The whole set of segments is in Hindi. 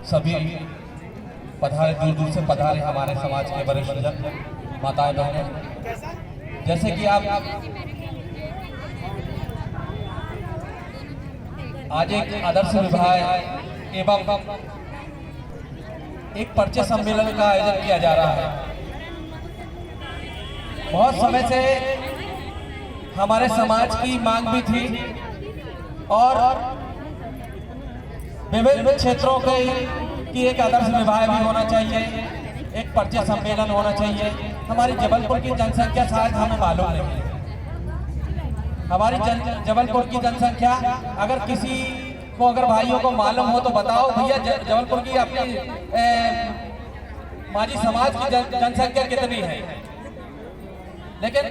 सभी पधारे, दूर दूर से पधारे हमारे समाज के वरिष्ठ जन, माताएं बहनें, जैसे कि आप आज एक आदर्श विभाग एवं एक परिचय सम्मेलन का आयोजन किया जा रहा है। बहुत समय से हमारे समाज की मांग भी थी और विभिन्न क्षेत्रों के की एक आदर्श विभाग भी होना चाहिए, एक परिचय सम्मेलन होना चाहिए। हमारी जबलपुर की जनसंख्या शायद हमें मालूम नहीं है। हमारी जबलपुर की जनसंख्या अगर किसी को, अगर भाइयों को मालूम हो तो बताओ भैया, जबलपुर की अपनी माझी समाज की जनसंख्या कितनी है। लेकिन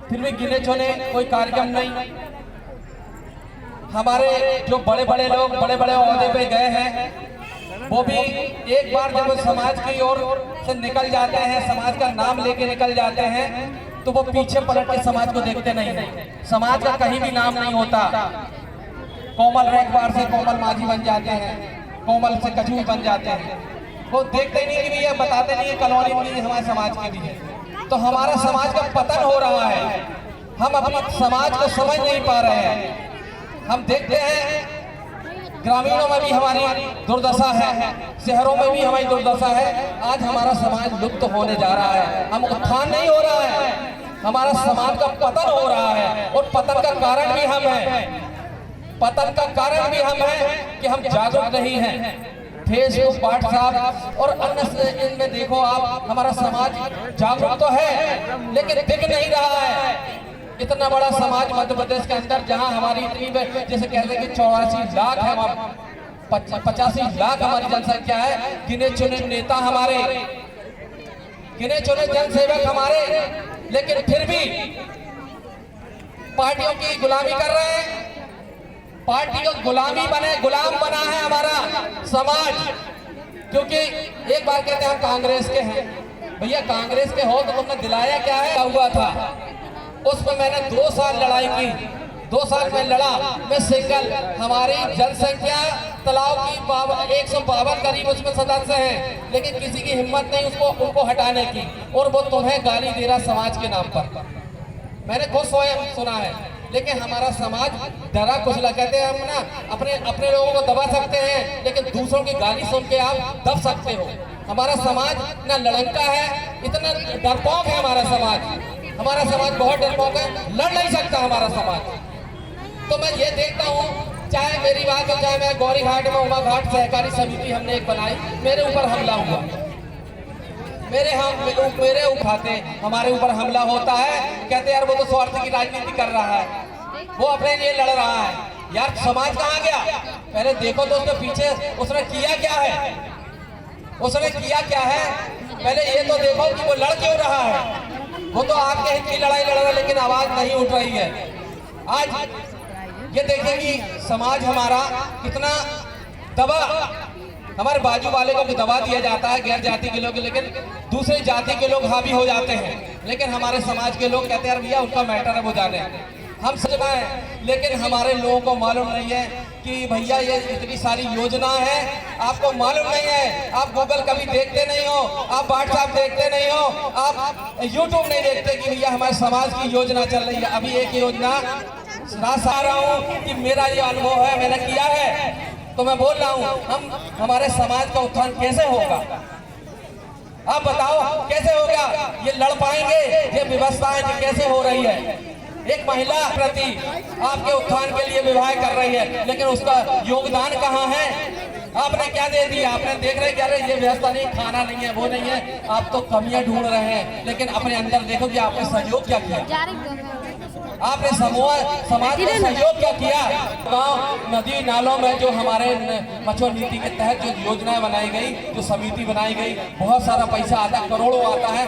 फिर भी गिने चुने कोई कार्यक्रम नहीं। हमारे जो बड़े बड़े लोग बड़े बड़े ओहदे पे गए हैं, वो भी एक बार जब समाज की ओर से निकल जाते हैं, समाज का नाम लेके निकल जाते हैं, तो वो पीछे पलट के समाज को देखते नहीं हैं। समाज का कहीं भी नाम नहीं होता। कोमल रैकबार से कोमल माझी बन जाते हैं, कोमल से कछू बन जाते हैं। वो देखते नहीं कि भैया, बताते नहीं है कॉलोनी भी हमारे समाज के भी है। तो हमारा समाज का पतन हो रहा है। हम अपने समाज को समझ नहीं पा रहे हैं। हम देखते हैं ग्रामीणों में भी हमारी दुर्दशा है, शहरों में भी हमारी दुर्दशा है। आज हमारा समाज लुप्त होने जा रहा है। हम उत्थान नहीं हो रहा है, हमारा समाज का पतन हो रहा है। और पतन का कारण भी हम हैं। पतन का कारण भी हम हैं कि हम जागरूक नहीं हैं। फेसबुक, व्हाट्सएप और अन्य इनमें देखो आप, हमारा समाज जागरूक तो है लेकिन दिख नहीं रहा है। इतना बड़ा समाज मध्य प्रदेश के अंदर, जहां हमारी इतनी, जैसे कहते हैं कि 84 लाख है, 85 लाख हमारी जनसंख्या है। गिने चुने नेता हमारे, गिने चुने जनसेवक हमारे, लेकिन फिर भी पार्टियों की गुलामी कर रहे हैं। पार्टी को गुलाम बना है हमारा समाज। क्योंकि एक बार कहते हैं हम कांग्रेस के हैं। भैया कांग्रेस के हो तो तुमने दिलाया क्या है? हुआ था उसमें मैंने 2 साल लड़ाई की। 2 साल में लड़ा मैं सिंगल। हमारी जनसंख्या तालाब की 152 करीब उसमें सदस्य हैं, लेकिन किसी की हिम्मत नहीं उनको हटाने की। और वो तुम्हें गाली दे रहा समाज के नाम पर। मैंने खुद स्वयं सुना है। लेकिन हमारा समाज डरा कुछ कहते हैं, हम ना अपने लोगों को दबा सकते हैं, लेकिन दूसरों की गाली सुन के आप दब सकते हो। हमारा समाज ना लड़का है, इतना डरपोक है हमारा समाज। हमारा समाज बहुत डरपोक है, लड़ नहीं सकता हमारा समाज। तो मैं ये देखता हूँ, चाहे मेरी बात हो, चाहे मैं गौरी घाट में उमा घाट सहकारी समिति हमने एक बनाई, मेरे ऊपर हमला हुआ, मेरे उठाते, हमारे ऊपर हमला होता है। कहते यार वो तो स्वार्थ की राजनीति कर रहा है, वो अपने लिए लड़ रहा है। यार समाज कहाँ गया? पहले देखो तो उसके पीछे उसने किया क्या है। उसने किया क्या है पहले ये तो देखो कि वो लड़ क्यों रहा है। वो तो आपके हित की लड़ाई लड़ रहा है, लेकिन आवाज नहीं उठ रही है। आज ये देखें कि समाज हमारा कितना दबा, हमारे बाजू वाले को भी दबा दिया जाता है, गैर जाति के लोग, लेकिन दूसरी जाति के लोग हावी हो जाते हैं। लेकिन हमारे समाज के लोग कहते हैं भैया उनका मैटर है, वो जाने, हम समझाएं। लेकिन हमारे लोगों को मालूम नहीं है कि भैया ये इतनी सारी योजना है, आपको मालूम नहीं है। आप गूगल कभी देखते नहीं हो, आप व्हाट्सएप देखते नहीं हो, आप यूट्यूब नहीं देखते कि भैया हमारे समाज की योजना चल रही है। अभी एक योजना आ रहा हूँ कि मेरा ये अनुभव है, मैंने किया है, तो मैं बोल रहा हूँ हमारे समाज का उत्थान कैसे होगा? आप बताओ कैसे होगा? ये लड़ पाएंगे? ये व्यवस्थाएं कैसे हो रही है? एक महिला प्रति आपके उत्थान के लिए विवाह कर रही है, लेकिन उसका योगदान कहाँ है? आपने क्या दे दिया? आपने देख रहे क्या? ये व्यवस्था नहीं, खाना नहीं है, वो नहीं है। आप तो कमियां ढूंढ रहे हैं, लेकिन अपने अंदर देखो कि आपने सहयोग क्या किया। आपने समाज में सहयोग क्या किया? गांव नदी नालों में जो हमारे मछुआ नीति के तहत जो योजनाएं बनाई गई, जो समिति बनाई गई, बहुत सारा पैसा आता है, करोड़ों आता है।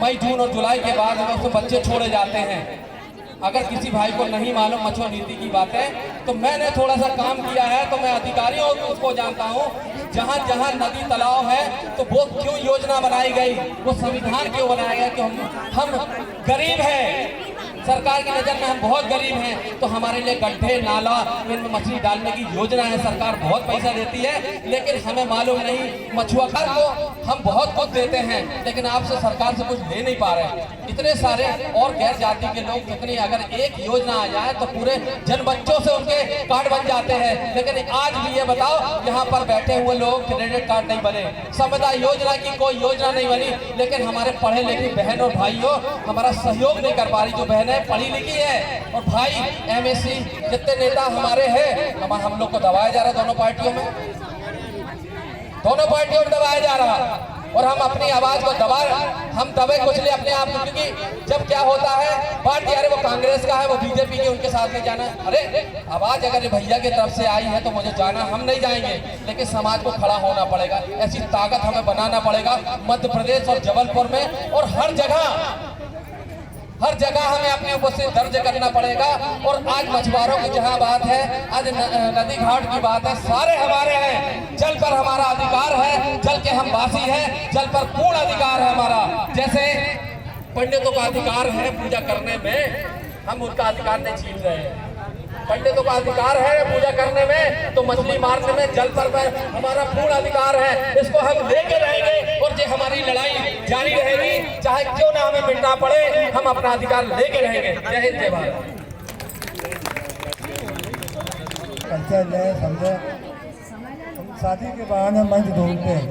मई जून और जुलाई के बाद में उसको बच्चे छोड़े जाते हैं। अगर किसी भाई को नहीं मालूम मछुआ नीति की बातें, तो मैंने थोड़ा सा काम किया है, तो मैं अधिकारियों को जानता हूँ। जहाँ जहाँ नदी तालाब है तो वो क्यों योजना बनाई गई, वो संविधान क्यों बनाया गया कि हम गरीब हैं, सरकार की नज़र में हम बहुत गरीब हैं, तो हमारे लिए गड्ढे नाला इनमें मछली डालने की योजना है, सरकार बहुत पैसा देती है, लेकिन हमें मालूम नहीं मछुआकर को हम बहुत कुछ देते हैं, लेकिन आपसे सरकार से कुछ ले नहीं पा रहे। इतने सारे और गैर जाति के लोग कितनी, अगर एक योजना आ जाए तो पूरे जन बच्चों से उनके कार्ड बन जाते हैं, लेकिन आज भी ये बताओ यहाँ पर बैठे हुए लोग क्रेडिट कार्ड नहीं बने, संपदा योजना की कोई योजना नहीं बनी, लेकिन हमारे पढ़े लिखे बहन और भाइयों हमारा सहयोग नहीं कर पा रही। जो बहनें पढ़ी लिखी है और भाई MSc जितने नेता हमारे हैं, हम लोग को दबाया जा रहा है, दोनों पार्टियों में दबाया जा रहा है, और हम अपनी आवाज को हम दबे कुछ ले अपने आप को, क्योंकि जब क्या होता है पार्टी, अरे वो कांग्रेस का है, वो BJP के, उनके साथ में जाना, अरे आवाज अगर भैया की तरफ से आई है तो मुझे जाना, हम नहीं जाएंगे, लेकिन समाज को खड़ा होना पड़ेगा, ऐसी ताकत हमें बनाना पड़ेगा मध्य प्रदेश और जबलपुर में, और हर जगह हमें अपनी उपस्थिति दर्ज करना पड़ेगा। और आज मछुआरों की जहां बात है, आज नदी घाट की बात है, सारे हमारे हैं, जल पर हमारा अधिकार है, जल के हम वासी हैं, जल पर पूर्ण अधिकार है हमारा। जैसे पंडितों का अधिकार है पूजा करने में, हम उनका अधिकार नहीं छीन रहे हैं, पंडितों का अधिकार है पूजा करने में, तो मछली मारने में, जल पर हमारा पूर्ण अधिकार है, इसको हम लेके रहेंगे, और जो हमारी लड़ाई जारी रहेगी, चाहे क्यों ना हमें मिटना पड़े, हम अपना अधिकार लेके रहेंगे। जय हिंद, जय भारत। समझे, शादी के बहाने मंच ढूंढते हैं,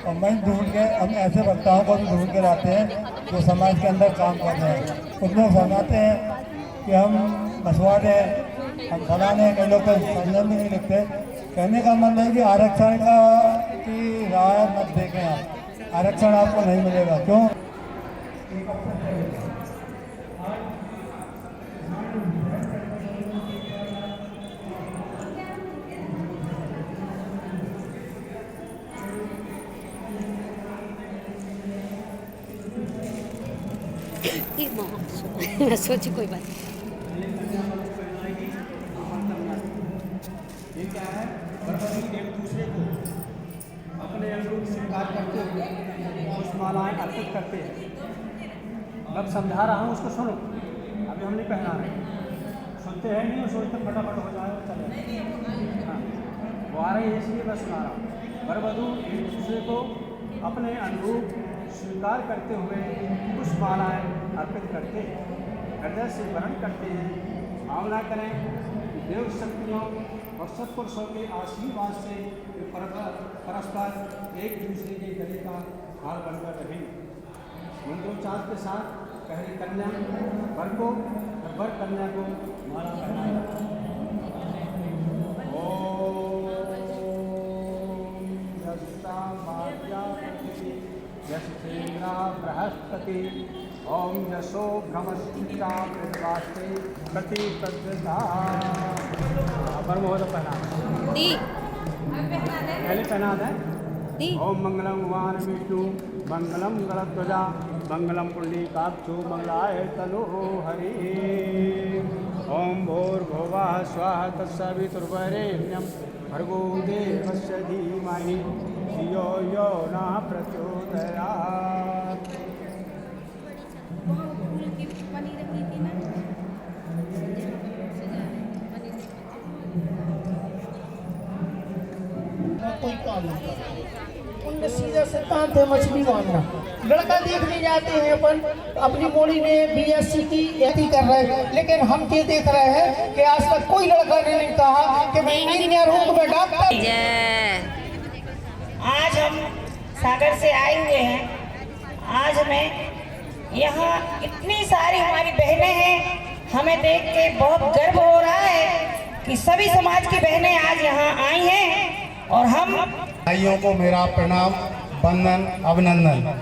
और मंच ढूंढ के हम ऐसे वक्ताओं को भी ढूंढ के लाते हैं जो समाज के अंदर काम कर रहे हैं। कुछ लोग फरमाते हैं कि हम मछुआरे हैं, हम फलाने हैं, कई लोग तो समझने भी नहीं लिखते। कहने का मतलब है कि आरक्षण की राय मत देखें, आप आरक्षण आपको नहीं मिलेगा। क्यों? सोची कोई बात ये क्या है, बर्फी एक दूसरे को अपने अनुरूप स्वीकार करते हुए पुष्पमालाएं अर्पित करते हैं। मैं समझा रहा हूँ, उसको सुनो, अभी हम नहीं पहना रहे, सुनते हैं नहीं और सोचते फटाफट हो जाए और चले। हाँ, वो आ रही है इसलिए मैं सुना रहा हूँ। वरवधू एक दूसरे को अपने अनुरूप स्वीकार करते हुए पुष्पमालाएं अर्पित करते हैं, हृदय से वरण करते हैं। भावना करें कि देव शक्तियों और सत्पुरुषों के आशीर्वाद से परस्पर एक दूसरे के गले का हार बनकर रहेंगे। मंत्रोच्चार के साथ पहले कन्या वर को और वर कन्या को माला पहनाएगा। ओम यस्ता मात्या यस्तेन्द्रा बृहस्पति ओम यशो भ्रमस्थिता प्रतिवास्ते प्रतिपद्यता। परमोद पहना पहले पहना दें। ओम मंगलम वान विष्णु मंगलम गणध्वजा मंगलम पुंडरीकाक्षो मंगलाय तनो हरि। ओम भूर्भुवः स्वः तत्सवितुर्वरेण्यं भर्गो देवस्य धीमहि धियो यो नः प्रचोदयात्। कोई काम नहीं, उनमें सीधा सिद्धांत है मछली मारना। लड़का देखने जाते हैं अपन, अपनी मोड़ी ने BSc की यही कर रहे हैं, लेकिन हम ये देख रहे हैं कि आज तक कोई लड़का ने नहीं कहा कि मैं इंजीनियर हूँ, मैं डॉक्टर। आज हम सागर से आए हुए हैं। आज हमें यहाँ इतनी सारी हमारी बहनें हैं, हमें देख के बहुत गर्व हो रहा है कि सभी समाज की बहनें आज यहाँ आई हैं। और हम भाइयों को मेरा प्रणाम, वंदन, अभिनंदन।